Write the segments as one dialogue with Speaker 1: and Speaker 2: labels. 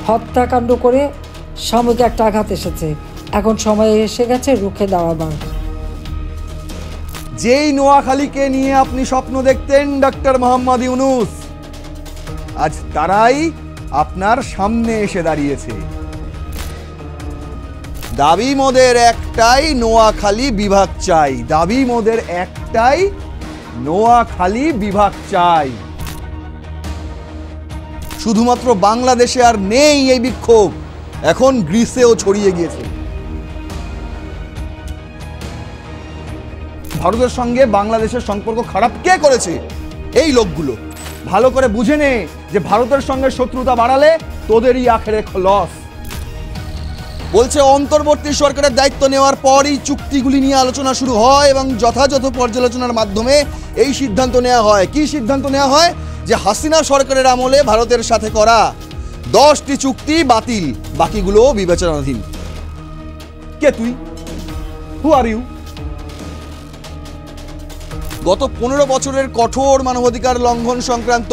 Speaker 1: হত্যাকাণ্ড করে সাময়িক একটা আঘাত এসেছে, এখন সময় এসে গেছে রুখে দাঁড়াবার।
Speaker 2: যেই নোয়াখালীকে নিয়ে আপনি স্বপ্ন দেখতেন ডক্টর মোহাম্মদ ইউনূস, আজ তারাই আপনার সামনে এসে দাঁড়িয়েছে। দাবি মোদের একটাই, নোয়াখালী বিভাগ চাই। দাবি মোদের একটাই, নোয়াখালী বিভাগ চাই। শুধুমাত্র বাংলাদেশে আর নেই এই বিক্ষোভ, এখন গ্রিসেও ছড়িয়ে গিয়েছে। ভারতের সঙ্গে বাংলাদেশের সম্পর্ক খারাপ কে করেছে? এই লোকগুলো। ভালো করে বুঝে নে যে ভারতের সঙ্গে শত্রুতা বাড়ালে তোদেরই আখেরে লস। বলছে অন্তর্বর্তী সরকারের দায়িত্ব নেওয়ার পরই চুক্তিগুলি নিয়ে আলোচনা শুরু হয় এবং যথাযথ পর্যালোচনার মাধ্যমে এই সিদ্ধান্ত নেওয়া হয়। কি সিদ্ধান্ত নেওয়া হয়? যে হাসিনা সরকারের আমলে ভারতের সাথে করা 10টি চুক্তি বাতিল, বাকিগুলো বিবেচনাধীন। কে তুই? হু আর ইউ? গত 15 বছরের কঠোর মানবাধিকার লঙ্ঘন সংক্রান্ত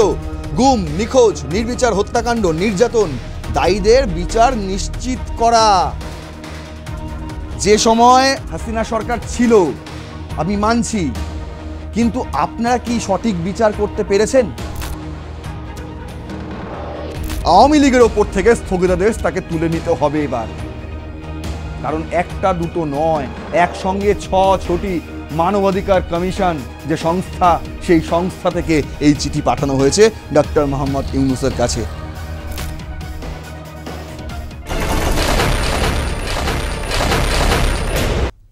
Speaker 2: গুম, নিখোঁজ, নির্বিচার হত্যাকাণ্ড, নির্যাতন, দায়ীদের বিচার নিশ্চিত করা। যে সময় হাসিনা সরকার ছিল আমি মানছি, কিন্তু আপনারা কি সঠিক বিচার করতে পেরেছেন? আওয়ামী লীগের ওপর থেকে স্থগিতাদেশ তাকে তুলে নিতে হবে এবার, কারণ একটা দুটো নয়, একসঙ্গে 6টি মানবাধিকার কমিশন যে সংস্থা, সেই সংস্থা থেকে এই চিঠি পাঠানো হয়েছে ডক্টর মোহাম্মদ ইউনূসের কাছে।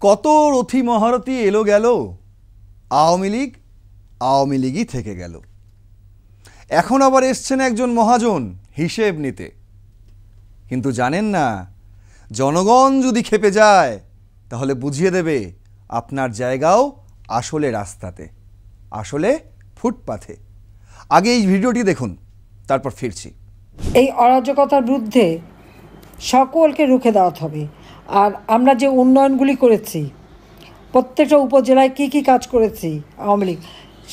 Speaker 2: কত রথী মহারথী এলো গেল, আওয়ামী লীগই থেকে গেল। এখন আবার এসছেন একজন মহাজন হিসেব নিতে। কিন্তু জানেন না, জনগণ যদি খেপে যায় তাহলে বুঝিয়ে দেবে আপনার জায়গাও আসলে রাস্তাতে, আসলে ফুটপাথে। আগে এই ভিডিওটি দেখুন, তারপর ফিরছি।
Speaker 1: এই অরাজকতার বিরুদ্ধে সকলকে রুখে দাঁড়াতে হবে। আর আমরা যে উন্নয়নগুলি করেছি, প্রত্যেকটা উপজেলায় কি কি কাজ করেছি আওয়ামী লীগ,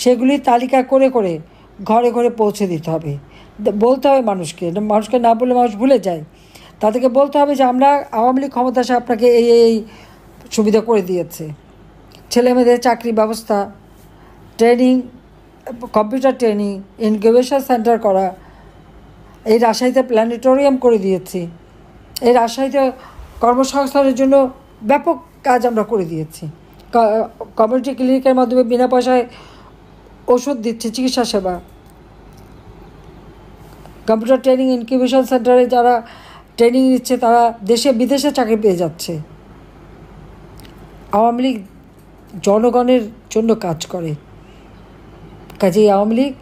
Speaker 1: সেগুলি তালিকা করে করে ঘরে ঘরে পৌঁছে দিতে হবে। বলতে হবে মানুষকে না বলে মানুষ ভুলে যায়। তাদেরকে বলতে হবে যে আমরা আওয়ামী লীগ ক্ষমতা আসে আপনাকে এই এই সুবিধা করে দিয়েছে। ছেলেমেয়েদের চাকরি ব্যবস্থা, training, computer training, incubation centre করা, এই রাজশাহীতে প্ল্যানেটোরিয়াম করে দিয়েছি, এই রাজশাহীতে কর্মসংস্থানের জন্য ব্যাপক কাজ আমরা করে দিয়েছি। কমিউনিটি ক্লিনিকের মাধ্যমে বিনা পয়সায় ওষুধ দিচ্ছি, চিকিৎসা সেবা। কম্পিউটার ট্রেনিং, ইনকিউবেশন সেন্টারে যারা ট্রেনিং নিচ্ছে তারা দেশে বিদেশে চাকরি পেয়ে যাচ্ছে। আওয়ামী লীগ জনগণের জন্য কাজ করে, কাজেই আওয়ামী লীগ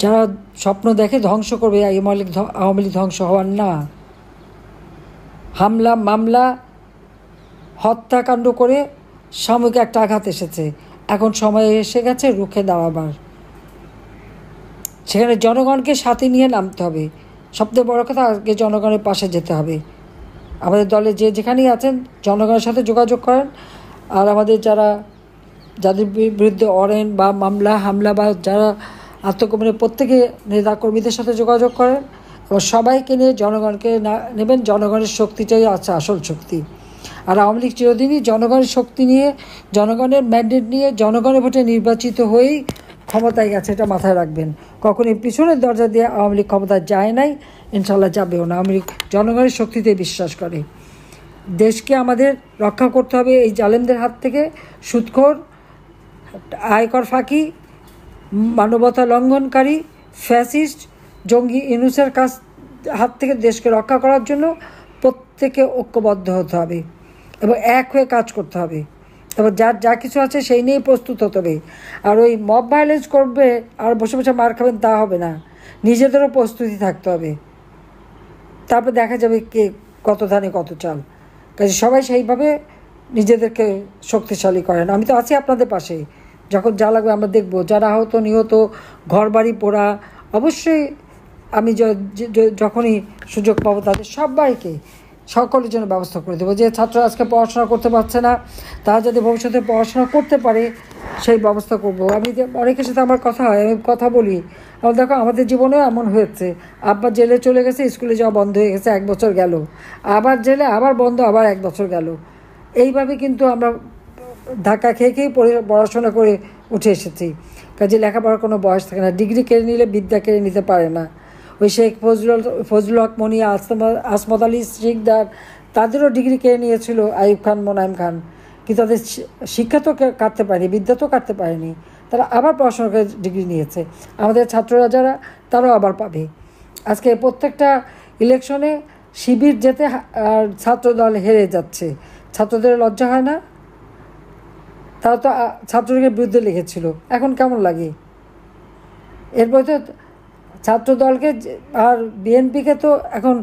Speaker 1: যারা স্বপ্ন দেখে ধ্বংস করবে, আওয়ামী লীগ ধ্বংস হওয়ার না। হামলা, মামলা, হত্যাকাণ্ড করে সাময়িক একটা আঘাত এসেছে, এখন সময় এসে গেছে রুখে দাঁড়াবার। সেখানে জনগণকে সাথে নিয়ে নামতে হবে। সবথেকে বড় কথা, আগে জনগণের পাশে যেতে হবে। আমাদের দলে যেখানেই আছেন জনগণের সাথে যোগাযোগ করেন। আর আমাদের যাদের বিরুদ্ধে অরেন বা মামলা, হামলা বা যারা আত্মগোপনে, প্রত্যেকে নেতাকর্মীদের সাথে যোগাযোগ করেন এবং সবাইকে নিয়ে জনগণকে নেবেন। জনগণের শক্তিটাই আছে আসল শক্তি। আর আওয়ামী লীগ চিরদিনই জনগণের শক্তি নিয়ে, জনগণের ম্যান্ডেট নিয়ে, জনগণের ভোটে নির্বাচিত হয়েই ক্ষমতায় গেছে, এটা মাথায় রাখবেন। কখনোই পিছনের দরজা দিয়ে আওয়ামী লীগ ক্ষমতায় যায় নাই, ইনশাল্লাহ যাবেও না। আওয়ামী লীগ জনগণের শক্তিতে বিশ্বাস করে। দেশকে আমাদের রক্ষা করতে হবে এই জালেমদের হাত থেকে। সুদখোর, আয়কর ফাঁকি, মানবতা লঙ্ঘনকারী, ফ্যাসিস্ট, জঙ্গি ইউনূসের হাত থেকে দেশকে রক্ষা করার জন্য প্রত্যেকে ঐক্যবদ্ধ হতে হবে এবং এক হয়ে কাজ করতে হবে। তারপর যা কিছু আছে সেই নিয়েই প্রস্তুত হতে হবে। আর ওই মব ভায়োলেন্স করবে আর বসে বসে মার খাবেন তা হবে না, নিজেদেরও প্রস্তুতি থাকতে হবে। তারপর দেখা যাবে কে কত ধানে কত চাল। কাজে সবাই সেইভাবে নিজেদেরকে শক্তিশালী করেন। আমি তো আছি আপনাদের পাশে, যখন যা লাগবে আমরা দেখব। যারা আহত, নিহত, ঘরবাড়ি পোড়া, অবশ্যই আমি যখনই সুযোগ পাবো তাদের সবাইকে সকলের জন্য ব্যবস্থা করে দেবো। যে ছাত্র আজকে পড়াশোনা করতে পারছে না, তারা যদি ভবিষ্যতে পড়াশোনা করতে পারে সেই ব্যবস্থা করব। আমি যে অনেকের সাথে আমার কথা হয়, আমি কথা বলি, আমার দেখো আমাদের জীবনেও এমন হয়েছে, আব্বা জেলে চলে গেছে, স্কুলে যাওয়া বন্ধ হয়ে গেছে, 1 বছর গেল, আবার জেলে, আবার বন্ধ, আবার 1 বছর গেল। এইভাবে কিন্তু আমরা ধাক্কা খেয়ে খেয়ে পড়াশোনা করে উঠে এসেছি। কাজে লেখাপড়ার কোনো বয়স থাকে না, ডিগ্রি কেড়ে নিলে বিদ্যা কেড়ে নিতে পারে না। ওই শেখ ফজলুল হক মনি, আসমত আলী শিকদার, তাদেরও ডিগ্রি কেড়ে নিয়েছিল আইয়ুব খান, মোনায়েম খান, কিন্তু তাদের শিক্ষা তো কাটতে পারেনি, বিদ্যা তো কাটতে পারেনি, তারা আবার পড়াশোনা করে ডিগ্রি নিয়েছে। আমাদের ছাত্ররা যারা, তারাও আবার পাবে। আজকে প্রত্যেকটা ইলেকশনে শিবির যেতে আর ছাত্রদল হেরে যাচ্ছে, ছাত্রদের লজ্জা হয় না? তারা তো ছাত্রলীগের বিরুদ্ধে লিখেছিল, এখন কেমন লাগে? এরপরে তো ছাত্রদলকে আর বিএনপিকে তো এখন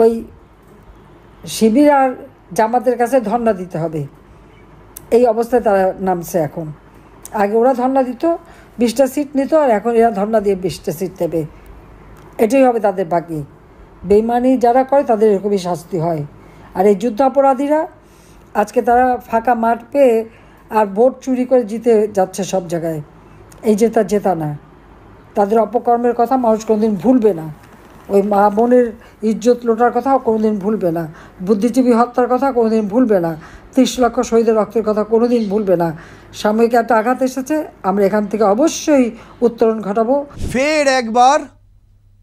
Speaker 1: ওই শিবির আর জামাতের কাছে ধর্ণা দিতে হবে, এই অবস্থায় তারা নামছে এখন। আগে ওরা ধর্ণা দিত, 20টা সিট নিত, আর এখন এরা ধর্ণা দিয়ে 20টা সিট নেবে। এটাই হবে তাদের বাকি। বেইমানি যারা করে তাদের এরকমই শাস্তি হয়। আর এই যুদ্ধাপরাধীরা আজকে তারা ফাঁকা মাঠ পেয়ে আর ভোট চুরি করে জিতে যাচ্ছে সব জায়গায়। এই জেতা না, তাদের অপকর্মের কথা মানুষ কোনোদিন ভুলবে না। ওই মা বোনের ইজ্জত লোটার কথাও কোনোদিন ভুলবে না, বুদ্ধিজীবী হত্যার কথা কোনোদিন ভুলবে না, 30 লক্ষ শহীদের রক্তের কথা কোনোদিন ভুলবে না। সাময়িক একটা আঘাত এসেছে, আমরা এখান থেকে অবশ্যই উত্তরণ ঘটাবো।
Speaker 2: ফের একবার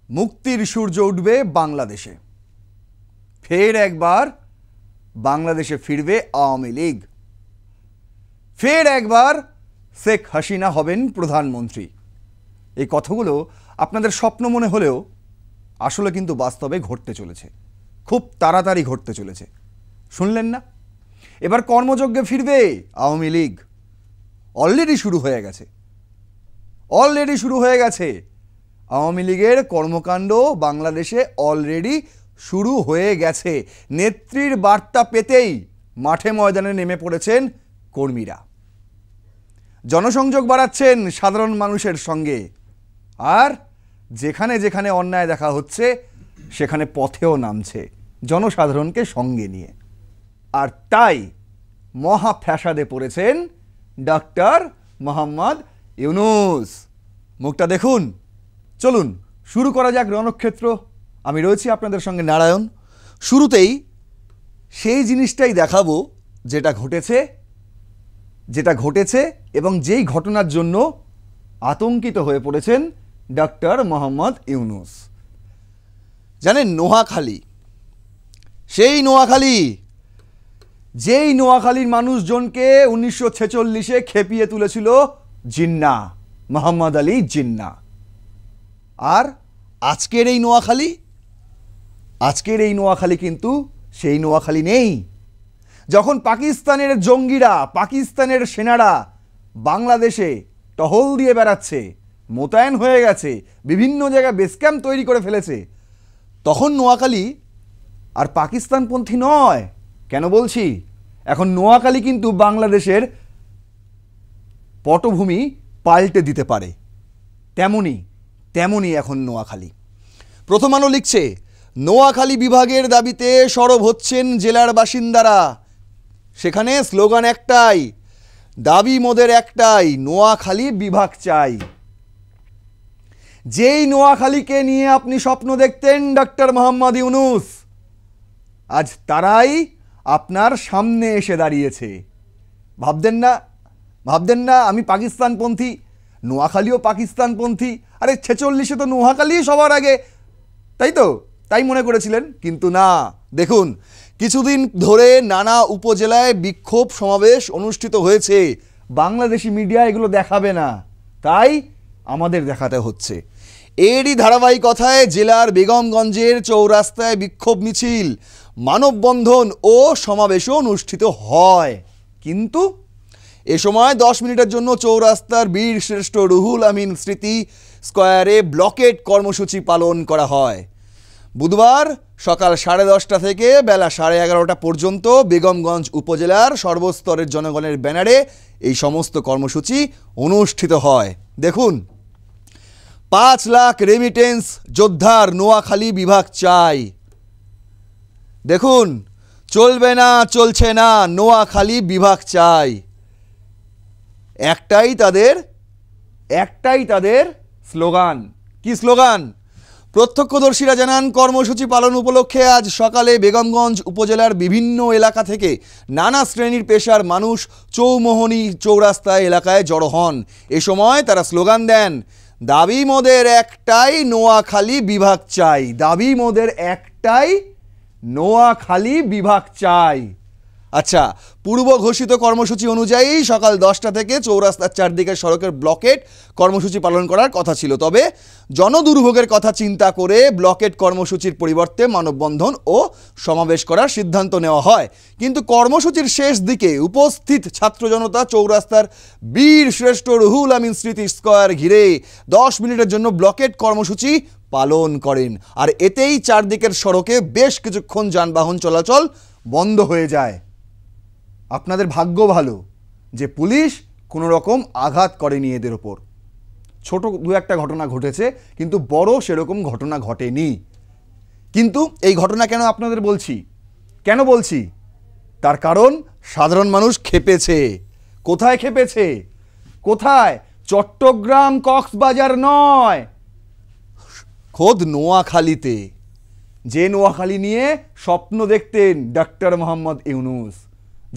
Speaker 2: মুক্তির সূর্য উঠবে বাংলাদেশে, ফের একবার বাংলাদেশে ফিরবে আওয়ামী লীগ, ফের একবার শেখ হাসিনা হবেন প্রধানমন্ত্রী। এই কথাগুলো আপনাদের স্বপ্ন মনে হলেও আসলে কিন্তু বাস্তবে ঘটতে চলেছে, খুব তাড়াতাড়ি ঘটতে চলেছে। শুনলেন না? এবার কর্মযজ্ঞে ফিরবে আওয়ামী লীগ। অলরেডি শুরু হয়ে গেছে আওয়ামী লীগের কর্মকাণ্ড বাংলাদেশে অলরেডি শুরু হয়ে গেছে। নেত্রীর বার্তা পেতেই মাঠে ময়দানে নেমে পড়েছেন কর্মীরা, জনসংযোগ বাড়াচ্ছেন সাধারণ মানুষের সঙ্গে, আর যেখানে যেখানে অন্যায় দেখা হচ্ছে সেখানে পথেও নামছে জনসাধারণকে সঙ্গে নিয়ে। আর তাই মহা ফ্যাসাদে পড়েছেন ডক্টর মোহাম্মদ ইউনূস। মুখটা দেখুন। চলুন শুরু করা যাক রণক্ষেত্র। আমি রয়েছি আপনাদের সঙ্গে নারায়ণ। শুরুতেই সেই জিনিসটাই দেখাবো যেটা ঘটেছে এবং যেই ঘটনার জন্য আতঙ্কিত হয়ে পড়েছেন ডক্টর মোহাম্মদ ইউনূস। জানেন, নোয়াখালী, সেই নোয়াখালী, যেই নোয়াখালীর মানুষজনকে 1946-এ খেপিয়ে তুলেছিল জিন্নাহ, মোহাম্মদ আলী জিন্নাহ। আর আজকের এই নোয়াখালী কিন্তু সেই নোয়াখালী নেই। যখন পাকিস্তানের জঙ্গিরা, পাকিস্তানের সেনারা বাংলাদেশে টহল দিয়ে বেড়াচ্ছে, মোতায়েন হয়ে গেছে, বিভিন্ন জায়গায় বেস ক্যাম্প তৈরি করে ফেলেছে, তখন নোয়াখালী আর পাকিস্তানপন্থী নয়। কেন বলছি? এখন নোয়াখালী কিন্তু বাংলাদেশের পটভূমি পাল্টে দিতে পারে, তেমনই এখন নোয়াখালী। প্রথম আলো লিখছে, নোয়াখালী বিভাগের দাবিতে সরব হচ্ছেন জেলার বাসিন্দারা। সেখানে স্লোগান একটাই, দাবি মোদের একটাই, নোয়াখালী বিভাগ চাই। যেই নোয়াখালীকে নিয়ে আপনি স্বপ্ন দেখতেন ডক্টর মোহাম্মদ ইউনূস, আজ তারাই আপনার সামনে এসে দাঁড়িয়েছে। ভাবতেন না আমি পাকিস্তানপন্থী, নোয়াখালীও পাকিস্তানপন্থী। আরে 46-এ তো নোয়াখালী সবার আগে, তাই মনে করেছিলেন, কিন্তু না। দেখুন, কিছুদিন ধরে নানা উপজেলায় বিক্ষোভ সমাবেশ অনুষ্ঠিত হয়েছে। বাংলাদেশি মিডিয়া এগুলো দেখাবে না, তাই আমাদের দেখাতে হচ্ছে। এরই ধারাবাহিকতায় জেলার বেগমগঞ্জের চৌরাস্তায় বিক্ষোভ মিছিল, মানববন্ধন ও সমাবেশও অনুষ্ঠিত হয়। কিন্তু এ সময় 10 মিনিটের জন্য চৌরাস্তার বীর শ্রেষ্ঠ রুহুল আমিন স্মৃতি স্কয়ারে ব্লকেট কর্মসূচি পালন করা হয়। বুধবার সকাল 10:30 থেকে বেলা 11:30 পর্যন্ত বেগমগঞ্জ উপজেলার সর্বস্তরের জনগণের ব্যানারে এই সমস্ত কর্মসূচি অনুষ্ঠিত হয়। দেখুন, 5 লাখ রেমিটেন্স যোদ্ধার নোয়াখালী বিভাগ চাই। দেখুন, চলবে না, চলছে না, নোয়াখালী বিভাগ চাই, একটাই তাদের স্লোগান। কি স্লোগান? প্রত্যক্ষদর্শীরা জানান, কর্মসূচি পালন উপলক্ষে আজ সকালে বেগমগঞ্জ উপজেলার বিভিন্ন এলাকা থেকে নানা শ্রেণীর পেশার মানুষ চৌমোহনী চৌরাস্তা এলাকায় জড়ো হন। এ সময় তারা স্লোগান দেন, দাবি মোদের একটাই, নোয়াখালী বিভাগ চাই। দাবি মোদের একটাই, নোয়াখালী বিভাগ চাই। আচ্ছা, পূর্ব ঘোষিত কর্মসূচি অনুযায়ী সকাল 10টা থেকে চৌরাস্তার চারদিকের সড়কের ব্লকেট কর্মসূচি পালন করার কথা ছিল। তবে জনদুর্ভোগের কথা চিন্তা করে ব্লকেট কর্মসূচির পরিবর্তে মানববন্ধন ও সমাবেশ করার সিদ্ধান্ত নেওয়া হয়। কিন্তু কর্মসূচির শেষ দিকে উপস্থিত ছাত্র জনতা চৌরাস্তার বীর শ্রেষ্ঠ রুহুল আমিন স্মৃতি স্কয়ার ঘিরে 10 মিনিটের জন্য ব্লকেট কর্মসূচি পালন করেন। আর এতেই চারদিকের সড়কে বেশ কিছুক্ষণ যানবাহন চলাচল বন্ধ হয়ে যায়। আপনাদের ভাগ্য ভালো যে পুলিশ কোনো রকম আঘাত করেনি এদের ওপর। ছোট দু একটা ঘটনা ঘটেছে, কিন্তু বড় সেরকম ঘটনা ঘটেনি। কিন্তু এই ঘটনা কেন আপনাদের বলছি, তার কারণ সাধারণ মানুষ ক্ষেপেছে। কোথায় ক্ষেপেছে? কোথায়? চট্টগ্রাম, কক্সবাজার নয়, খোদ নোয়াখালীতে। যে নোয়াখালী নিয়ে স্বপ্ন দেখতেন ডক্টর মোহাম্মদ ইউনূস,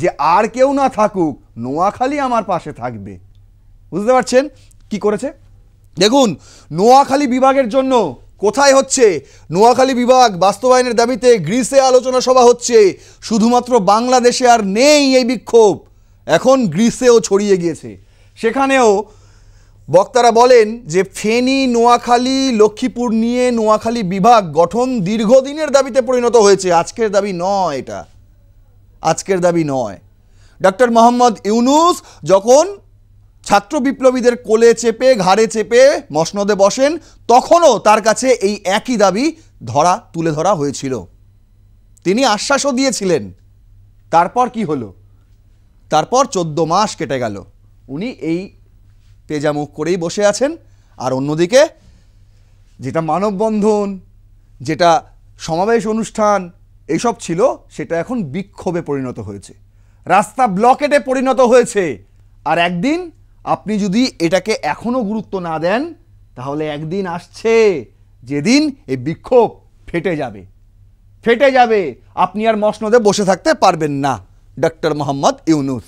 Speaker 2: যে আর কেউ না থাকুক, নোয়াখালী আমার পাশে থাকবে। বুঝতে পারছেন কি করেছে? দেখুন, নোয়াখালী বিভাগের জন্য কোথায় হচ্ছে? নোয়াখালী বিভাগ বাস্তবায়নের দাবিতে গ্রিসে আলোচনা সভা হচ্ছে। শুধুমাত্র বাংলাদেশে আর নেই এই বিক্ষোভ, এখন গ্রিসেও ছড়িয়ে গিয়েছে। সেখানেও বক্তারা বলেন যে ফেনী, নোয়াখালী, লক্ষ্মীপুর নিয়ে নোয়াখালী বিভাগ গঠন দীর্ঘদিনের দাবিতে পরিণত হয়েছে। আজকের দাবি নয়, এটা আজকের দাবি নয়। ডক্টর মোহাম্মদ ইউনূস যখন ছাত্র বিপ্লবীদের কোলে চেপে, ঘাড়ে চেপে মসনদে বসেন, তখনও তার কাছে এই একই দাবি তুলে ধরা হয়েছিল। তিনি আশ্বাসও দিয়েছিলেন। তারপর কি হলো? তারপর 14 মাস কেটে গেল, উনি এই পেজামুখ করেই বসে আছেন। আর অন্যদিকে যেটা মানববন্ধন, যেটা সমাবেশ অনুষ্ঠান এইসব ছিল, সেটা এখন বিক্ষোভে পরিণত হয়েছে, রাস্তা ব্লকেটে পরিণত হয়েছে। আর একদিন আপনি যদি এটাকে এখনো গুরুত্ব না দেন, তাহলে একদিন আসছে যেদিন এই বিক্ষোভ ফেটে যাবে। আপনি আর মসনদে বসে থাকতে পারবেন না, ডক্টর মোহাম্মদ ইউনূস।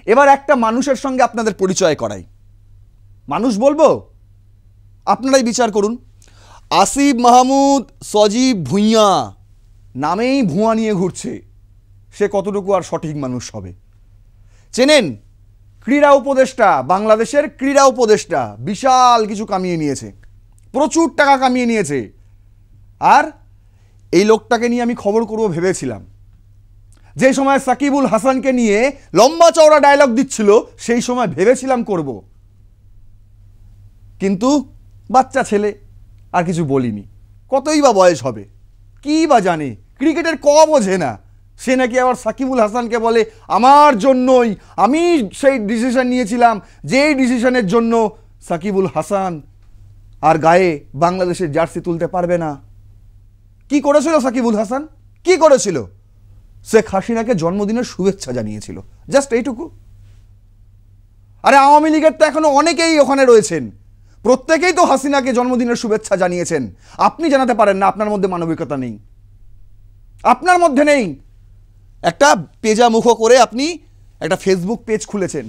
Speaker 2: এবার একটা মানুষের সঙ্গে আপনাদের পরিচয় করাই। মানুষ বলবো, আপনারাই বিচার করুন। আসিফ মাহমুদ সজীব ভুঁইয়া নামেই ভুঁয়া নিয়ে ঘুরছে, সে কতটুকু আর সঠিক মানুষ হবে? চেনেন? ক্রীড়া উপদেষ্টা, বাংলাদেশের ক্রীড়া উপদেষ্টা, বিশাল কিছু কামিয়ে নিয়েছে, প্রচুর টাকা কামিয়ে নিয়েছে। আর এই লোকটাকে নিয়ে আমি খবর করব ভেবেছিলাম। যে সময় সাকিবুল হাসানকে নিয়ে লম্বা চওড়া ডায়লগ দিচ্ছিল, সেই সময় ভেবেছিলাম করব, কিন্তু বাচ্চা ছেলে, আর কিছু বলিনি। কতই বা বয়স হবে, কি বা জানে, ক্রিকেটের বোঝে না। সে নাকি আবার সাকিবুল হাসানকে বলে আমার জন্যই, আমি সেই ডিসিশন নিয়েছিলাম যেই ডিসিশনের জন্য সাকিবুল হাসান আর গায়ে বাংলাদেশের জার্সি তুলতে পারবে না। কি করেছিল সাকিবুল হাসান? কি করেছিল? শেখ হাসিনাকে জন্মদিনের শুভেচ্ছা জানিয়েছিল, জাস্ট এইটুকু। আরে আওয়ামী লীগের তো এখনো অনেকেই ওখানে রয়েছেন, প্রত্যেকেই তো হাসিনাকে জন্মদিনের শুভেচ্ছা জানিয়েছেন। আপনি জানাতে পারেন না? আপনার মধ্যে মানবিকতা নেই, আপনার মধ্যে নেই। একটা পেজা মুখ করে আপনি একটা ফেসবুক পেজ খুলেছেন,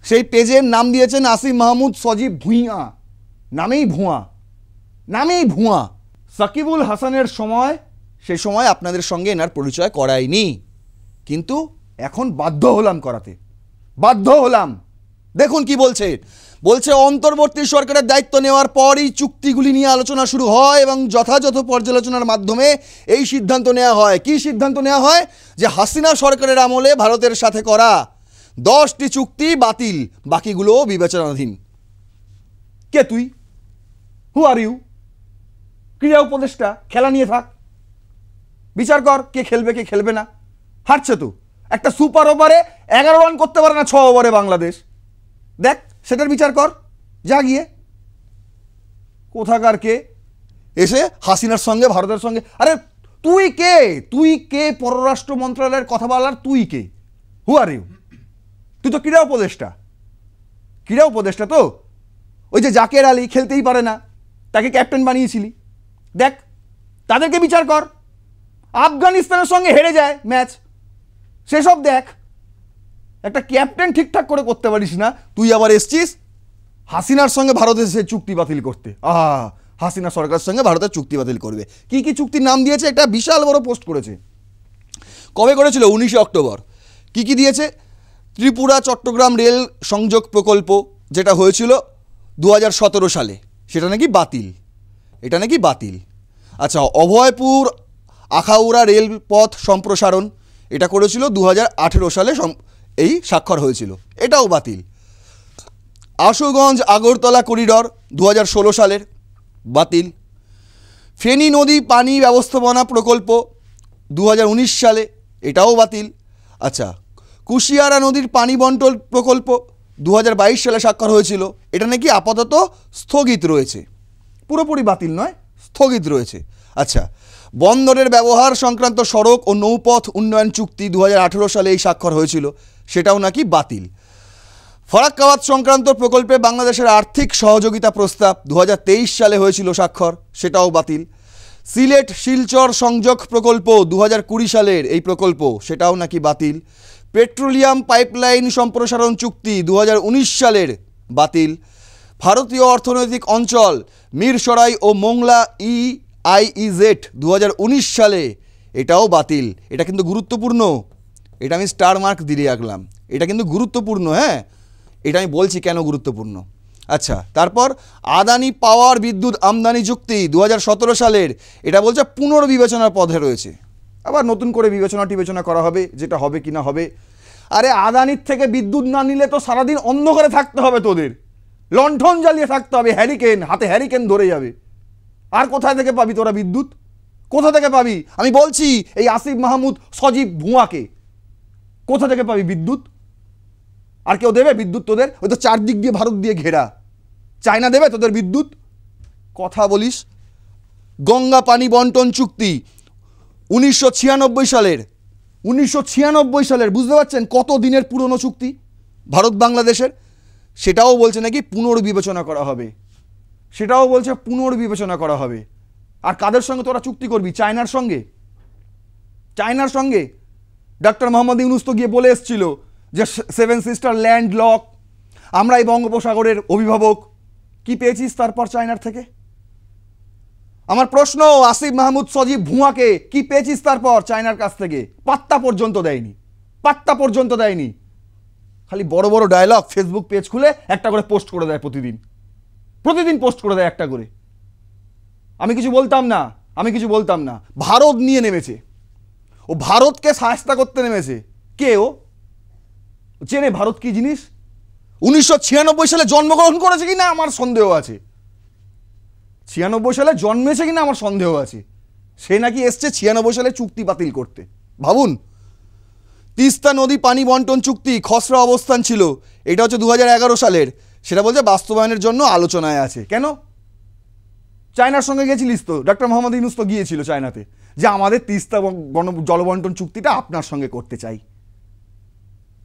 Speaker 2: সেই পেজের নাম দিয়েছেন আসিফ মাহমুদ সজীব ভুঁইয়া, নামেই ভুঁয়া। সাকিবুল হাসানের সময়, সেই সময় আপনাদের সঙ্গে এনার পরিচয় করায়নি, কিন্তু এখন বাধ্য হলাম। দেখুন কি বলছে অন্তর্বর্তী সরকারের দায়িত্ব নেওয়ার পরই চুক্তিগুলি নিয়ে আলোচনা শুরু হয় এবং যথাযথ পর্যালোচনার মাধ্যমে এই সিদ্ধান্ত নেওয়া হয়। কি সিদ্ধান্ত নেওয়া হয়? যে হাসিনা সরকারের আমলে ভারতের সাথে করা 10টি চুক্তি বাতিল, বাকিগুলোও বিবেচনাধীন। কে তুই? হু আর ইউ? ক্রীড়া উপদেষ্টা, খেলা নিয়ে থাক, বিচার কর কে খেলবে কে খেলবে না। হারছে তো, একটা সুপার ওভারে 11 রান করতে পারে না 6 ওভারে বাংলাদেশ, দেখ সেটার বিচার কর, যা গিয়ে। কোথাকার কে এসে হাসিনার সঙ্গে, ভারতের সঙ্গে, আরে তুই কে পররাষ্ট্র মন্ত্রণালয়ের কথা বলার? তুই কে? হু আর ইউ? তুই তো ক্রীড়া উপদেষ্টা তো। ওই যে জাকের আলী খেলতেই পারে না, তাকে ক্যাপ্টেন বানিয়েছিলি, দেখ তাদেরকে বিচার কর। আফগানিস্তানের সঙ্গে হেরে যায় ম্যাচ, সেসব দেখ। একটা ক্যাপ্টেন ঠিকঠাক করে করতে পারিস না, তুই আবার এসছিস হাসিনার সঙ্গে ভারতের সে চুক্তি বাতিল করতে। হাসিনা সরকারের সঙ্গে ভারতের চুক্তি বাতিল করবে। কি কি চুক্তির নাম দিয়েছে, একটা বিশাল বড় পোস্ট করেছে। কবে করেছিল? 19 অক্টোবর। কি কি দিয়েছে? ত্রিপুরা চট্টগ্রাম রেল সংযোগ প্রকল্প যেটা হয়েছিল 2017 সালে, সেটা নাকি বাতিল। এটা নাকি বাতিল। আচ্ছা, অভয়পুর আখাউড়া রেলপথ সম্প্রসারণ, এটা করেছিল 2018 সালে, এই স্বাক্ষর হয়েছিল, এটাও বাতিল। আশুগঞ্জ আগরতলা করিডর 2016 সালের, বাতিল। ফেনী নদী পানি ব্যবস্থাপনা প্রকল্প 2019 সালে, এটাও বাতিল। আচ্ছা, কুশিয়ারা নদীর পানি বন্টন প্রকল্প 2022 সালে স্বাক্ষর হয়েছিল, এটা নাকি আপাতত স্থগিত রয়েছে, পুরোপুরি বাতিল নয়, স্থগিত রয়েছে। আচ্ছা, বন্দরের ব্যবহার সংক্রান্ত সড়ক ও নৌপথ উন্নয়ন চুক্তি 2018 সালে এই স্বাক্ষর হয়েছিল, সেটাও নাকি বাতিল। ফরাক্কাওয়াত সংক্রান্ত প্রকল্পে বাংলাদেশের আর্থিক সহযোগিতা প্রস্তাব 2023 সালে হয়েছিল স্বাক্ষর, সেটাও বাতিল। সিলেট শিলচর সংযোগ প্রকল্প 2020 সালের এই প্রকল্প, সেটাও নাকি বাতিল। পেট্রোলিয়াম পাইপলাইন সম্প্রসারণ চুক্তি 2019 সালের, বাতিল। ভারতীয় অর্থনৈতিক অঞ্চল মিরসরাই ও মোংলা EIEZ 2019 সালে, এটাও বাতিল। এটা কিন্তু গুরুত্বপূর্ণ, এটা আমি স্টার মার্ক দিয়ে রাখলাম, এটা কিন্তু গুরুত্বপূর্ণ। হ্যাঁ, এটা আমি বলছি কেন গুরুত্বপূর্ণ। আচ্ছা, তারপর আদানি পাওয়ার বিদ্যুৎ আমদানি চুক্তি 2017 সালের, এটা বলছে পুনর্বিবেচনার পথে রয়েছে, আবার নতুন করে বিবেচনা করা হবে, যেটা হবে কি না হবে। আরে আদানির থেকে বিদ্যুৎ না নিলে তো সারাদিন অন্ধকারে থাকতে হবে, তোদের লণ্ঠন জ্বালিয়ে থাকতে হবে, হাতে হ্যারিকেন ধরে যাবে। আর কোথায় থেকে পাবি তোরা বিদ্যুৎ? কোথা থেকে পাবি? আমি বলছি এই আসিফ মাহমুদ, সজীব ভুঁয়াকে, কোথা থেকে পাবি বিদ্যুৎ? আর কেউ দেবে বিদ্যুৎ তোদের? ওই তো চারদিক দিয়ে ভারত দিয়ে ঘেরা, চায়না দেবে তোদের বিদ্যুৎ? কথা বলিস। গঙ্গা পানি বন্টন চুক্তি 1996 সালের, 1996 সালের, বুঝতে পারছেন কত দিনের পুরনো চুক্তি ভারত বাংলাদেশের। সেটাও বলছে নাকি পুনর্বিবেচনা করা হবে, সেটাও বলছে পুনর্বিবেচনা করা হবে। আর কাদের সঙ্গে তোরা চুক্তি করবি? চায়নার সঙ্গে। চায়নার সঙ্গে ডক্টর মোহাম্মদ ইউনূস তো গিয়ে বলে এসেছিল যে 7 সিস্টার ল্যান্ড লক, আমরা এই বঙ্গোপসাগরের অভিভাবক। কি পেয়েছিস তারপর চায়নার থেকে? আমার প্রশ্ন, আসিফ মাহমুদ সজীব ভুঁয়াকে কি পেয়েছিস তারপর চায়নার কাছ থেকে? পাত্তা পর্যন্ত দেয়নি, পাত্তা পর্যন্ত দেয়নি। খালি বড় বড় ডায়লগ, ফেসবুক পেজ খুলে একটা করে পোস্ট করে দেয়, প্রতিদিন পোস্ট করে দেয় একটা করে। আমি কিছু বলতাম না, ভারত নিয়ে নেমেছে, ও ভারতকে সাহায্য করতে নেমেছে। কে ও? চেনে ভারত কি জিনিস? 1996 সালে জন্মগ্রহণ করেছে কিনা আমার সন্দেহ আছে, 96 সালে জন্মেছে কিনা আমার সন্দেহ আছে। সে নাকি এসছে 96 সালে চুক্তি বাতিল করতে। ভাবুন, তিস্তা নদী পানি বন্টন চুক্তি খসড়া অবস্থান ছিল, এটা হচ্ছে 2011 সালের, সেটা বলছে বাস্তবায়নের জন্য আলোচনায় আছে। কেন? চায়নার সঙ্গে গেছিলিস তো, ডক্টর মোহাম্মদ ইউনূস তো গিয়েছিল চায়নাতে, যে আমাদের তিস্তা জলবন্টন চুক্তিটা আপনার সঙ্গে করতে চাই।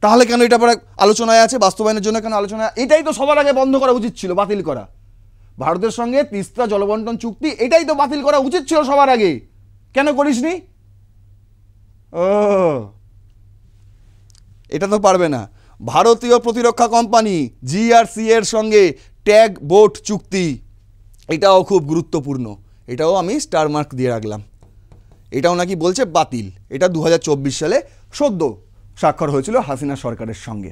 Speaker 2: তাহলে কেন এটা পরে আলোচনায় আছে, বাস্তবায়নের জন্য কেন আলোচনা? এটাই তো সবার আগে বন্ধ করা উচিত ছিল, বাতিল করা। ভারতের সঙ্গে তিস্তা জলবন্টন চুক্তি, এটাই তো বাতিল করা উচিত ছিল সবার আগে। কেন করিসনি? ও, এটা তো পারবে না। ভারতীয় প্রতিরক্ষা কোম্পানি GRC এর সঙ্গে ট্যাগ বোট চুক্তি, এটাও খুব গুরুত্বপূর্ণ, এটাও আমি স্টার মার্ক দিয়ে রাখলাম। এটাও নাকি বলছে বাতিল। এটা 2024 সালে সদ্য স্বাক্ষর হয়েছিল হাসিনা সরকারের সঙ্গে,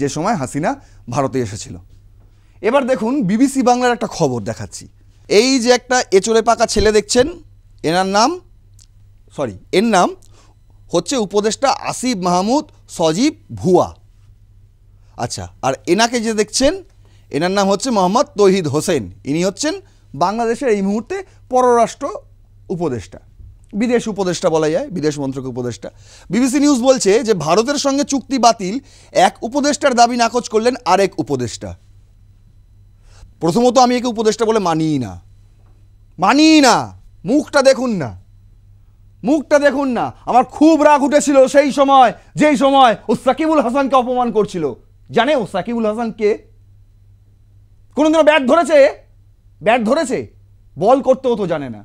Speaker 2: যে সময় হাসিনা ভারতে এসেছিল। এবার দেখুন BBC বাংলার একটা খবর দেখাচ্ছি। এই যে একটা এচড়ে পাকা ছেলে দেখছেন, এর নাম হচ্ছে উপদেষ্টা আসিফ মাহমুদ সজীব ভুয়া। আচ্ছা, আর এনাকে যে দেখছেন, এনার নাম হচ্ছে মোহাম্মদ তৌহিদ হোসেন। ইনি হচ্ছেন বাংলাদেশের এই মুহূর্তে পররাষ্ট্র উপদেষ্টা, বিদেশ উপদেষ্টা বলা যায়, বিদেশ মন্ত্রক উপদেষ্টা। BBC নিউজ বলছে যে ভারতের সঙ্গে চুক্তি বাতিল, এক উপদেষ্টার দাবি নাকচ করলেন আরেক উপদেষ্টা। প্রথমত আমি একে উপদেষ্টা বলে মানিই না, মুখটা দেখুন না, মুখটা দেখুন না। আমার খুব রাগ উঠেছিল সেই সময়, যেই সময় ও সাকিবুল হাসানকে অপমান করছিল। জানে ও সাকিবুল হাসান কে? কোনোদিনও ব্যাট ধরেছে? ব্যাট ধরেছে? বল করতেও তো জানে না।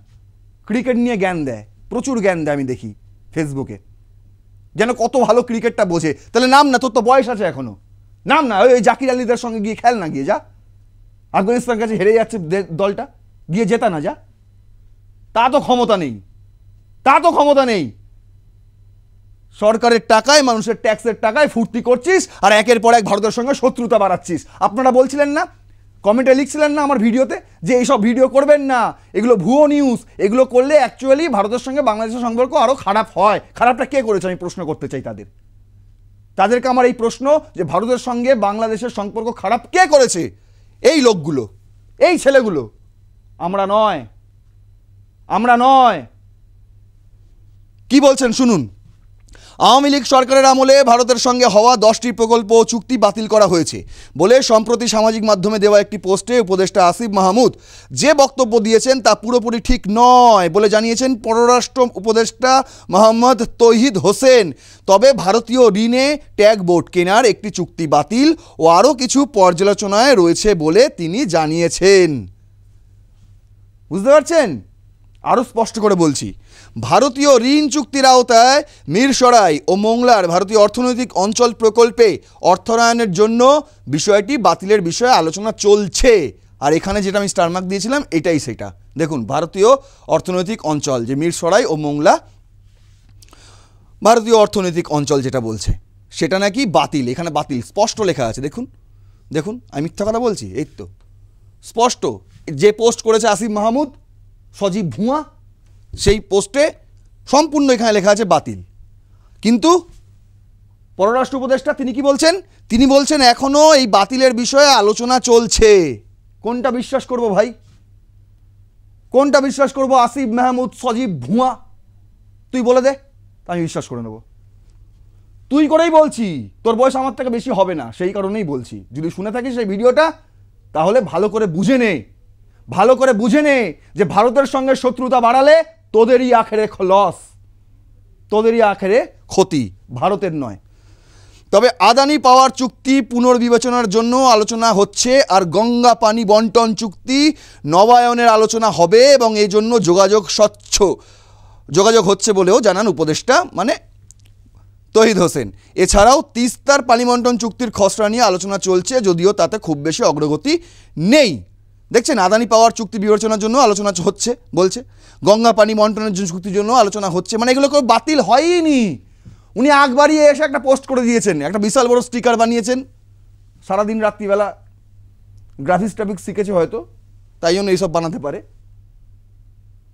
Speaker 2: ক্রিকেট নিয়ে জ্ঞান দেয়, প্রচুর জ্ঞান দেয়, আমি দেখি ফেসবুকে, যেন কত ভালো ক্রিকেটটা বোঝে। তাহলে নাম না, তোর তো বয়স আছে এখনো, নাম না, ওই জাকির আলীদের সঙ্গে গিয়ে খেল না, গিয়ে যা। আফগানিস্তানের কাছে হেরে যাচ্ছে দলটা, গিয়ে জেতা না, যা। তা তো ক্ষমতা নেই, তা তো ক্ষমতা নেই। সরকারের টাকায়, মানুষের ট্যাক্সের টাকায় ফুর্তি করছিস আর একের পর এক ভারতের সঙ্গে শত্রুতা বাড়াচ্ছিস। আপনারা বলছিলেন না, কমেন্টে লিখছিলেন না আমার ভিডিওতে, যে এইসব ভিডিও করবেন না, এগুলো ভুয়ো নিউজ, এগুলো করলে অ্যাকচুয়ালি ভারতের সঙ্গে বাংলাদেশের সম্পর্ক আরও খারাপ হয়। খারাপটা কে করেছে আমি প্রশ্ন করতে চাই তাদেরকে আমার এই প্রশ্ন, যে ভারতের সঙ্গে বাংলাদেশের সম্পর্ক খারাপ কে করেছে? এই লোকগুলো, এই ছেলেগুলো, আমরা নয়, আমরা নয়। কি বলছেন শুনুন। আওয়ামী লীগ সরকারের আমলে ভারতের সঙ্গে হওয়া 10টি প্রকল্প ও চুক্তি বাতিল করা হয়েছে বলে সম্প্রতি সামাজিক মাধ্যমে দেওয়া একটি পোস্টে উপদেষ্টা আসিফ মাহমুদ যে বক্তব্য দিয়েছেন তা পুরোপুরি ঠিক নয় বলে জানিয়েছেন পররাষ্ট্র উপদেষ্টা মোহাম্মদ তৌহিদ হোসেন। তবে ভারতীয় ঋণে ট্যাগ বোট কেনার একটি চুক্তি বাতিল ও আরও কিছু পর্যালোচনায় রয়েছে বলে তিনি জানিয়েছেন। বুঝতে পারছেন? আরও স্পষ্ট করে বলছি, ভারতীয় ঋণ চুক্তির আওতায় মিরসরাই ও মোংলার ভারতীয় অর্থনৈতিক অঞ্চল প্রকল্পে অর্থায়নের জন্য বিষয়টি বাতিলের বিষয়ে আলোচনা চলছে। আর এখানে যেটা আমি স্টারমার্ক দিয়েছিলাম এটাই সেটা। দেখুন, ভারতীয় অর্থনৈতিক অঞ্চল, যে মিরসরাই ও মোংলা ভারতীয় অর্থনৈতিক অঞ্চল যেটা বলছে সেটা নাকি বাতিল। এখানে বাতিল স্পষ্ট লেখা আছে। দেখুন দেখুন, আমি মিথ্যা কথা বলছি? এই তো স্পষ্ট। যে পোস্ট করেছে আসিফ মাহমুদ, সজীব ভুঁয়া, সেই পোস্টে সম্পূর্ণ এখানে লেখা আছে বাতিল। কিন্তু পররাষ্ট্র উপদেষ্টা তিনি কি বলছেন? তিনি বলছেন এখনও এই বাতিলের বিষয়ে আলোচনা চলছে। কোনটা বিশ্বাস করব ভাই? কোনটা বিশ্বাস করব? আসিফ মাহমুদ, সজীব ভুঁয়া? তুই বলে দে, আমি বিশ্বাস করে নেব। তুই করেই বলছি, তোর বয়স আমার থেকে বেশি হবে না, সেই কারণেই বলছি। যদি শুনে থাকিস সেই ভিডিওটা, তাহলে ভালো করে বুঝে নে, ভালো করে বুঝে নে যে ভারতের সঙ্গে শত্রুতা বাড়ালে তোদেরই আখেরে লস, তোদেরই আখেরে ক্ষতি, ভারতের নয়। তবে আদানি পাওয়ার চুক্তি পুনর্বিবেচনার জন্য আলোচনা হচ্ছে, আর গঙ্গা পানি বন্টন চুক্তি নবায়নের আলোচনা হবে এবং এই জন্য যোগাযোগ হচ্ছে বলেও জানান উপদেষ্টা, মানে তৌহিদ হোসেন। এছাড়াও তিস্তার পানি বন্টন চুক্তির খসড়া নিয়ে আলোচনা চলছে, যদিও তাতে খুব বেশি অগ্রগতি নেই। দেখছেন, আদানি পাওয়ার চুক্তি বিবেচনার জন্য আলোচনা হচ্ছে বলছে, গঙ্গা পানি বন্টনের চুক্তির জন্য আলোচনা হচ্ছে, মানে এগুলো কেউ বাতিল হয়নি। উনি আগ বাড়িয়ে এসে একটা পোস্ট করে দিয়েছেন, একটা বিশাল বড় স্টিকার বানিয়েছেন। সারাদিন রাত্রিবেলা গ্রাফিক্স ট্রাফিক্স শিখেছে হয়তো, তাই জন্য এইসব বানাতে পারে।